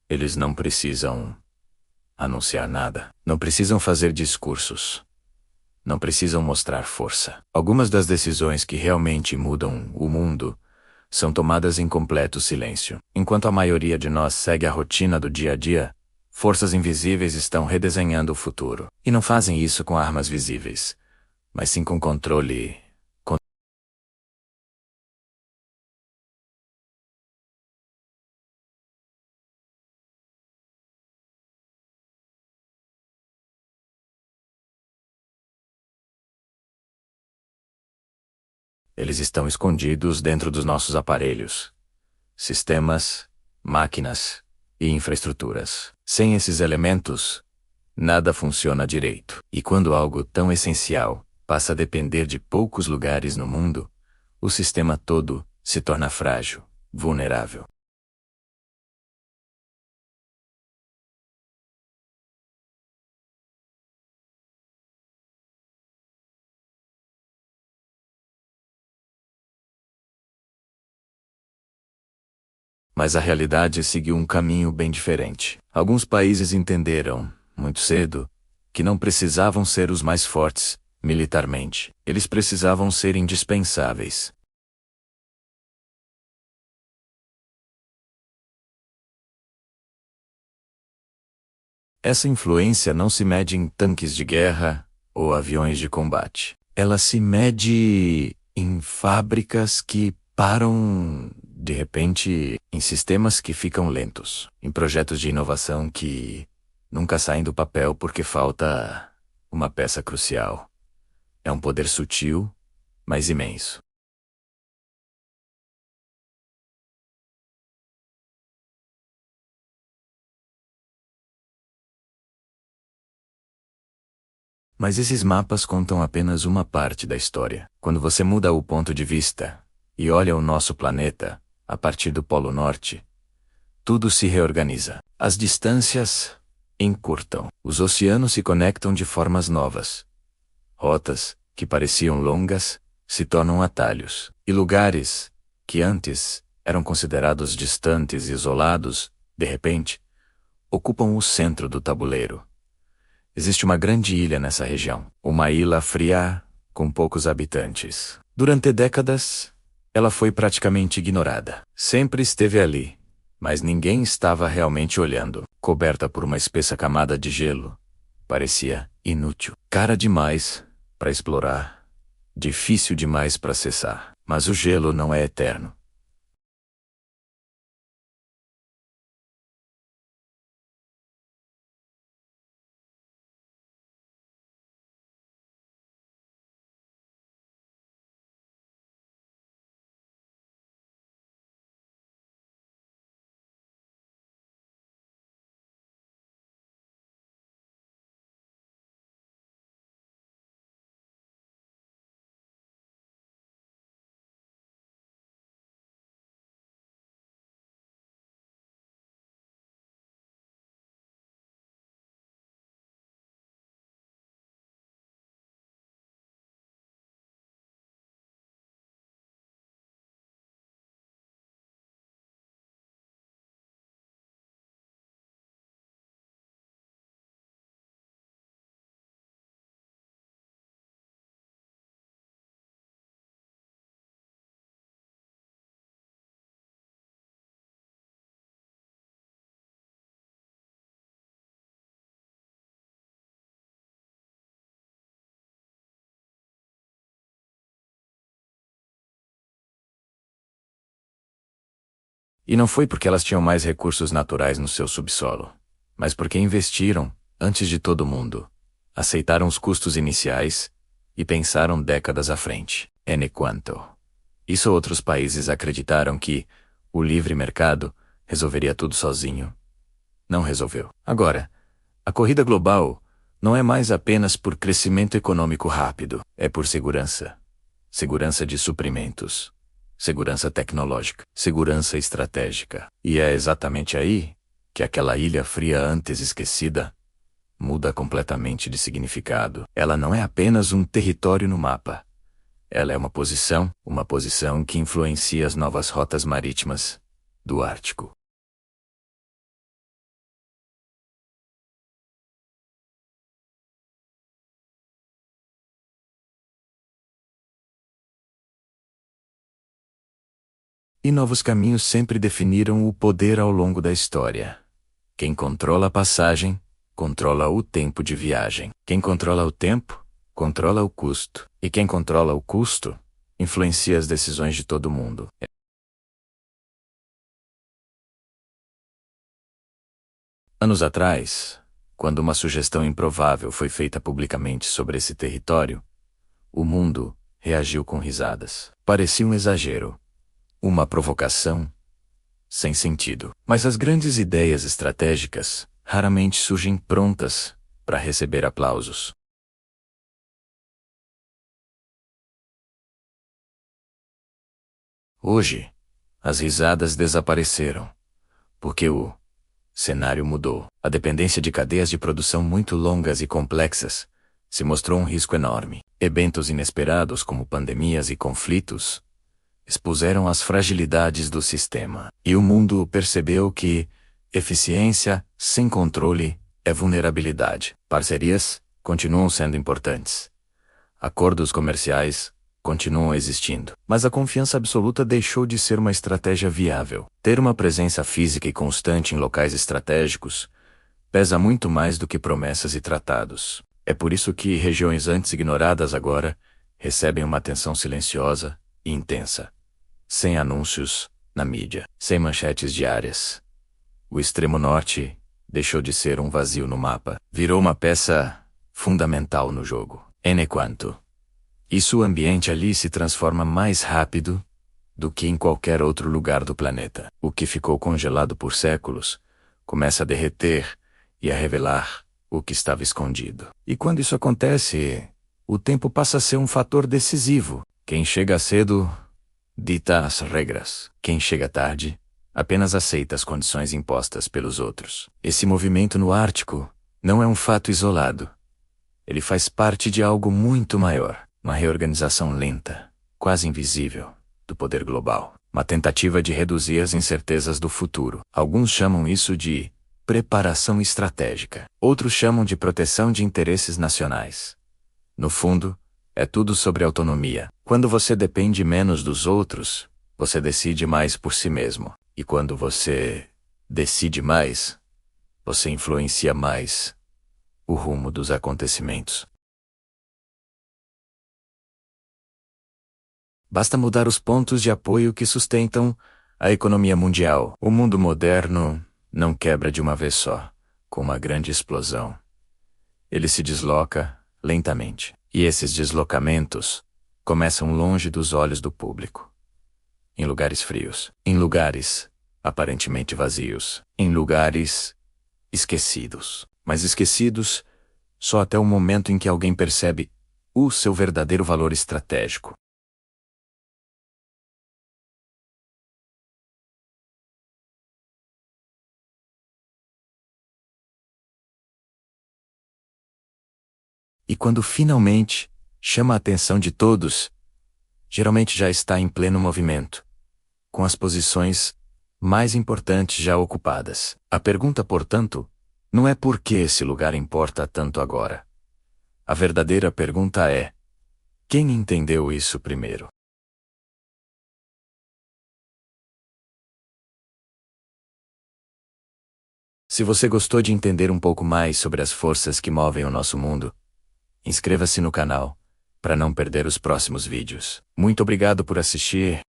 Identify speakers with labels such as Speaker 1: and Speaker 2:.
Speaker 1: Eles não precisam anunciar nada. Não precisam fazer discursos. Não precisam mostrar força. Algumas das decisões que realmente mudam o mundo são tomadas em completo silêncio. Enquanto a maioria de nós segue a rotina do dia a dia, forças invisíveis estão redesenhando o futuro. E não fazem isso com armas visíveis, mas sim com controle. Eles estão escondidos dentro dos nossos aparelhos, sistemas, máquinas e infraestruturas. Sem esses elementos, nada funciona direito. E quando algo tão essencial passa a depender de poucos lugares no mundo, o sistema todo se torna frágil, vulnerável. Mas a realidade seguiu um caminho bem diferente. Alguns países entenderam, muito cedo, que não precisavam ser os mais fortes, militarmente. Eles precisavam ser indispensáveis. Essa influência não se mede em tanques de guerra ou aviões de combate. Ela se mede em fábricas que param de repente em sistemas que ficam lentos, em projetos de inovação que nunca saem do papel porque falta uma peça crucial. É um poder sutil, mas imenso. Mas esses mapas contam apenas uma parte da história. Quando você muda o ponto de vista e olha o nosso planeta a partir do Polo Norte, tudo se reorganiza. As distâncias encurtam. Os oceanos se conectam de formas novas. Rotas, que pareciam longas, se tornam atalhos. E lugares, que antes eram considerados distantes e isolados, de repente, ocupam o centro do tabuleiro. Existe uma grande ilha nessa região. Uma ilha fria, com poucos habitantes. Durante décadas, ela foi praticamente ignorada. Sempre esteve ali, mas ninguém estava realmente olhando. Coberta por uma espessa camada de gelo, parecia inútil. Cara demais para explorar, difícil demais para acessar. Mas o gelo não é eterno. E não foi porque elas tinham mais recursos naturais no seu subsolo, mas porque investiram, antes de todo mundo, aceitaram os custos iniciais e pensaram décadas à frente. N quanto. Isso outros países acreditaram que o livre mercado resolveria tudo sozinho. Não resolveu. Agora, a corrida global não é mais apenas por crescimento econômico rápido, é por segurança. Segurança de suprimentos. Segurança tecnológica, segurança estratégica. E é exatamente aí que aquela ilha fria antes esquecida muda completamente de significado. Ela não é apenas um território no mapa. Ela é uma posição que influencia as novas rotas marítimas do Ártico. E novos caminhos sempre definiram o poder ao longo da história. Quem controla a passagem, controla o tempo de viagem. Quem controla o tempo, controla o custo. E quem controla o custo, influencia as decisões de todo mundo. Anos atrás, quando uma sugestão improvável foi feita publicamente sobre esse território, o mundo reagiu com risadas. Parecia um exagero, uma provocação, sem sentido. Mas as grandes ideias estratégicas raramente surgem prontas para receber aplausos. Hoje, as risadas desapareceram, porque o cenário mudou. A dependência de cadeias de produção muito longas e complexas se mostrou um risco enorme. Eventos inesperados como pandemias e conflitos expuseram as fragilidades do sistema. E o mundo percebeu que eficiência sem controle é vulnerabilidade. Parcerias continuam sendo importantes. Acordos comerciais continuam existindo. Mas a confiança absoluta deixou de ser uma estratégia viável. Ter uma presença física e constante em locais estratégicos pesa muito mais do que promessas e tratados. É por isso que regiões antes ignoradas agora recebem uma atenção silenciosa e intensa. Sem anúncios na mídia, sem manchetes diárias. O extremo norte deixou de ser um vazio no mapa, virou uma peça fundamental no jogo. Enquanto isso, o ambiente ali se transforma mais rápido do que em qualquer outro lugar do planeta. O que ficou congelado por séculos começa a derreter e a revelar o que estava escondido. E quando isso acontece, o tempo passa a ser um fator decisivo. Quem chega cedo dita as regras. Quem chega tarde apenas aceita as condições impostas pelos outros. Esse movimento no Ártico não é um fato isolado. Ele faz parte de algo muito maior. Uma reorganização lenta, quase invisível, do poder global. Uma tentativa de reduzir as incertezas do futuro. Alguns chamam isso de preparação estratégica. Outros chamam de proteção de interesses nacionais. No fundo, é tudo sobre autonomia. Quando você depende menos dos outros, você decide mais por si mesmo. E quando você decide mais, você influencia mais o rumo dos acontecimentos. Basta mudar os pontos de apoio que sustentam a economia mundial. O mundo moderno não quebra de uma vez só, com uma grande explosão. Ele se desloca lentamente. E esses deslocamentos começam longe dos olhos do público. Em lugares frios, em lugares aparentemente vazios, em lugares esquecidos. Mas esquecidos só até o momento em que alguém percebe o seu verdadeiro valor estratégico. E quando finalmente chama a atenção de todos, geralmente já está em pleno movimento, com as posições mais importantes já ocupadas. A pergunta, portanto, não é por que esse lugar importa tanto agora. A verdadeira pergunta é: quem entendeu isso primeiro? Se você gostou de entender um pouco mais sobre as forças que movem o nosso mundo, inscreva-se no canal, para não perder os próximos vídeos. Muito obrigado por assistir.